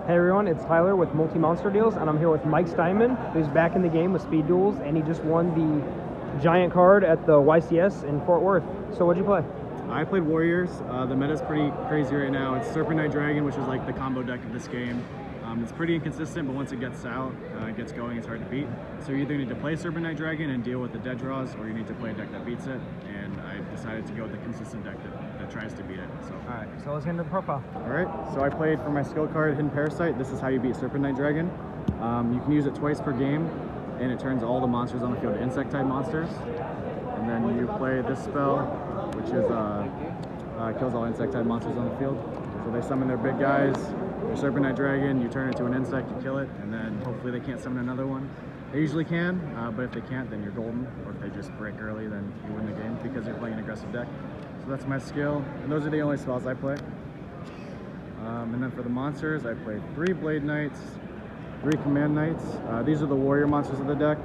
Hey everyone, it's Tyler with MultiMonster Deals, and I'm here with Mike Steinman, who's back in the game with Speed Duels, and he just won the giant card at the YCS in Fort Worth. So what'd you play? I played Warriors. The meta's pretty crazy right now. It's Serpent Knight Dragon, which is like the combo deck of this game. It's pretty inconsistent, but once it gets out, it gets going, it's hard to beat. So you either need to play Serpent Knight Dragon and deal with the dead draws, or you need to play a deck that beats it. And I decided to go with the consistent deck that tries to beat it. So. All right, so let's get into the profile. All right, so I played for my skill card, Hidden Parasite. This is how you beat Serpent Knight Dragon. You can use it twice per game, and it turns all the monsters on the field to insect-type monsters. And then you play this spell, which is kills all insect-type monsters on the field. So they summon their big guys, their Serpent Knight Dragon, you turn it to an insect, you kill it, and then hopefully they can't summon another one. They usually can, but if they can't, then you're golden. Or if they just break early, then you win the game because you're playing an aggressive deck. So that's my skill, and those are the only spells I play. And then for the monsters, I played 3 Blade Knights, 3 Command Knights. These are the warrior monsters of the deck.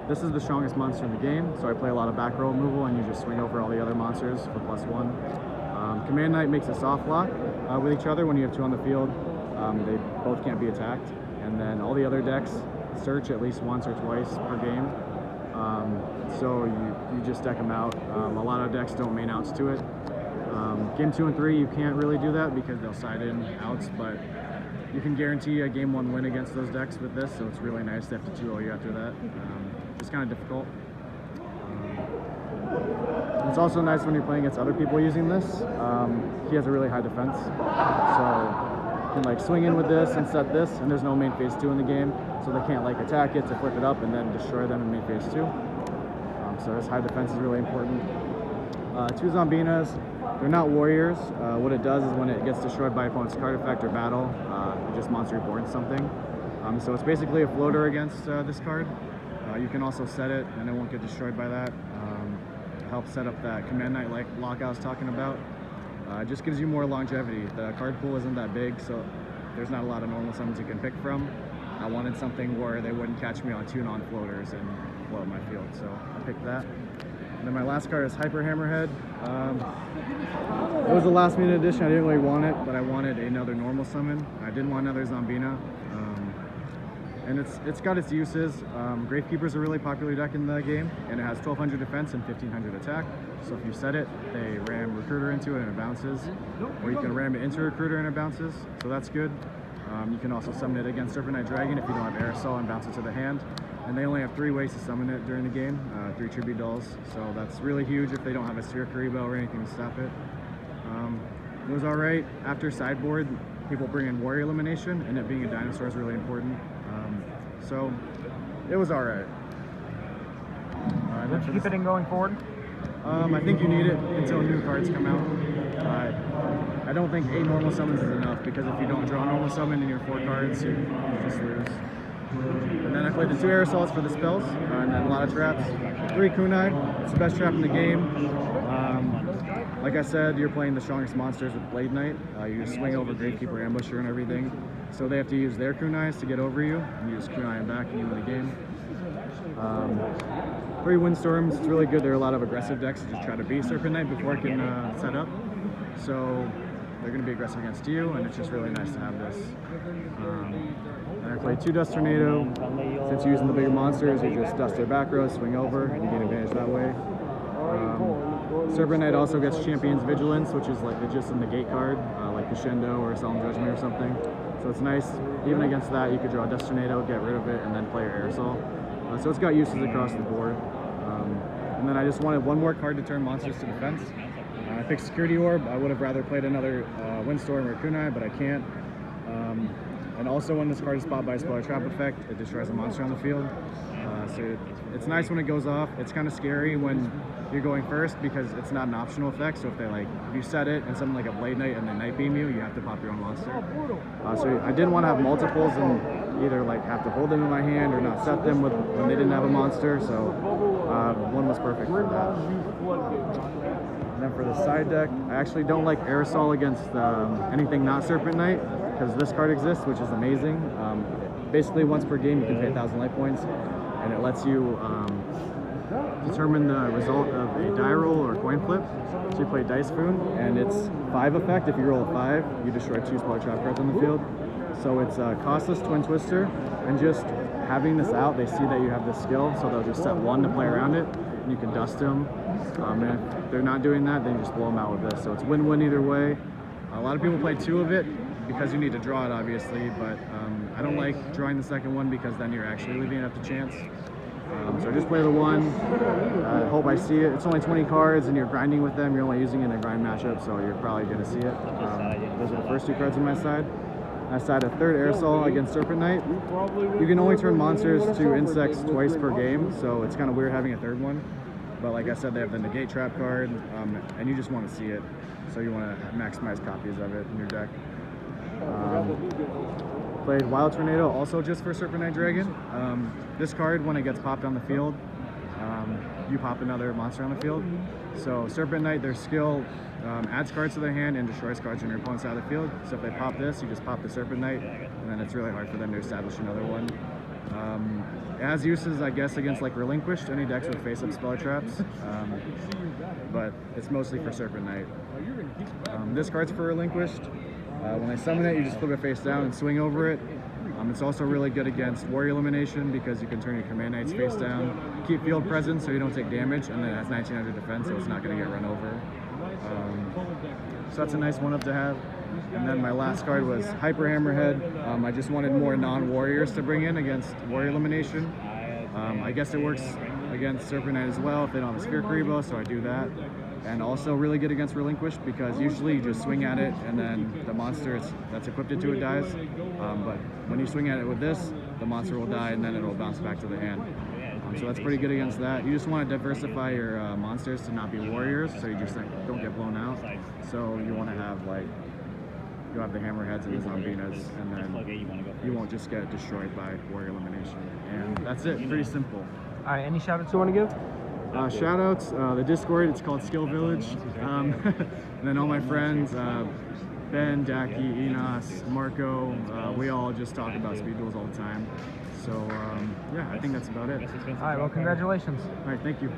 This is the strongest monster in the game, so I play a lot of back row removal, and you just swing over all the other monsters for +1. Command Knight makes a soft lock with each other when you have 2 on the field. They both can't be attacked. And then all the other decks search at least once or twice per game. So you just deck them out. A lot of decks don't main outs to it. Game 2 and 3, you can't really do that because they'll side in outs, but you can guarantee a game 1 win against those decks with this, so it's really nice to have to 2-0 you after that. It's kind of difficult. It's also nice when you're playing against other people using this. He has a really high defense, so you can like swing in with this and set this, and there's no main phase 2 in the game, so they can't like attack it to flip it up and then destroy them in main phase 2. So his high defense is really important. 2 Zombinas, they're not warriors. What it does is when it gets destroyed by opponent's card effect or battle, it just monster reborns something. So it's basically a floater against this card. You can also set it and it won't get destroyed by that. Help set up that Command Knight like lock I was talking about. It just gives you more longevity. The card pool isn't that big, so there's not a lot of normal summons you can pick from. I wanted something where they wouldn't catch me on 2 non-floaters and blow up my field, so I picked that. And then my last card is Hyper Hammerhead. It was a last minute addition. I didn't really want it, but I wanted another normal summon. I didn't want another Zombina. And it's got its uses. Gravekeeper's a really popular deck in the game, and it has 1200 defense and 1500 attack. So if you set it, they ram Recruiter into it and it bounces. Or you can ram it into Recruiter and it bounces, so that's good. You can also summon it against Serpent Knight Dragon if you don't have Aerosol and bounce it to the hand. And they only have 3 ways to summon it during the game, 3 Tribute Dolls. So that's really huge if they don't have a Sphere Karibo or anything to stop it. It was alright. After sideboard, people bring in Warrior Elimination, and it being a dinosaur is really important. So it was alright. Would you keep it in going forward? I think you need it until new cards come out. I don't think 8 normal summons is enough, because if you don't draw a normal summon in your 4 cards, you just lose. And then I played the 2 aerosols for the spells, and then a lot of traps. 3 kunai, it's the best trap in the game. Like I said, you're playing the strongest monsters with Blade Knight. You just swing over Gravekeeper, Ambusher, and everything. So they have to use their kunais to get over you, and you just kunai them back and you win the game. 3 Windstorms, it's really good. There are a lot of aggressive decks that just try to beat Serpent Knight before it can set up. So they're going to be aggressive against you, and it's just really nice to have this. And I played 2 Dust Tornado. Since you're using the bigger monsters, you just dust their back row, swing over, and you gain advantage that way. Serpent Knight also gets Champion's Vigilance, which is like just a negate card, like Crescendo or Solemn Judgment or something. So it's nice. Even against that, you could draw Dust Tornado, get rid of it, and then play your Aerosol. So it's got uses across the board. And then I just wanted 1 more card to turn monsters to defense. I picked Security Orb. I would have rather played another Windstorm or Kunai, but I can't. And also when this card is spot by a spell or trap effect, it destroys a monster on the field. So it's nice when it goes off. It's kind of scary when you're going first because it's not an optional effect. So if you set it and something like a Blade Knight and then Night Beam you have to pop your own monster. So I didn't want to have multiples and either like have to hold them in my hand or not set them when they didn't have a monster. So 1 was perfect for that. And then for the side deck, I actually don't like Aerosol against anything not Serpent Knight because this card exists, which is amazing. Basically once per game you can pay 1,000 life points, and it lets you determine the result of a die roll or coin flip. So you play Dice Spoon, and it's 5 effect. If you roll a 5, you destroy 2 smaller trap cards on the field. So it's a costless Twin Twister, and just having this out, they see that you have this skill, so they'll just set 1 to play around it, and you can dust them. And if they're not doing that, then you just blow them out with this. So it's win-win either way. A lot of people play 2 of it because you need to draw it, obviously, but I don't like drawing the second one because then you're actually leaving it up to chance. So just play the 1. I hope I see it. It's only 20 cards, and you're grinding with them. You're only using it in a grind matchup, so you're probably going to see it. Those are the first 2 cards on my side. I side a 3rd Aerosol against Serpent Knight. You can only turn monsters to insects twice per game, so it's kind of weird having a 3rd one. But like I said, they have the Negate Trap card, and you just want to see it. So you want to maximize copies of it in your deck. Played Wild Tornado also just for Serpent Knight Dragon. This card, when it gets popped on the field, you pop another monster on the field. So Serpent Knight, their skill adds cards to their hand and destroys cards on your opponent's side of the field. So if they pop this, you just pop the Serpent Knight, and then it's really hard for them to establish another one. It has uses, I guess, against like Relinquished, any decks with face-up Speller Traps, but it's mostly for Serpent Knight. This card's for Relinquished. When I summon it, you just flip it face down and swing over it. It's also really good against Warrior Elimination because you can turn your Command Knights face down, keep field presence so you don't take damage, and then it has 1900 defense, so it's not going to get run over. So that's a nice one-up to have. And then my last card was Hyper Hammerhead. I just wanted more non-warriors to bring in against Warrior Elimination. I guess it works against Serpent Knight as well if they don't have a Sphere Karibo, so I do that. And also really good against Relinquished because usually you just swing at it and then the monster that's equipped to it dies. But when you swing at it with this, the monster will die and then it'll bounce back to the hand. So that's pretty good against that. You just want to diversify your monsters to not be warriors, so you just don't get blown out. So you want to have like, you'll have the Hammerheads and the Zombinas, and then you won't just get destroyed by Warrior Elimination. And that's it, pretty simple. All right, any shout outs you want to give? Shout outs, the Discord, it's called Skill Village. And then all my friends, Ben, Daki, Enos, Marco, we all just talk about Speed Duels all the time. So yeah, I think that's about it. All right, well, congratulations. All right, thank you.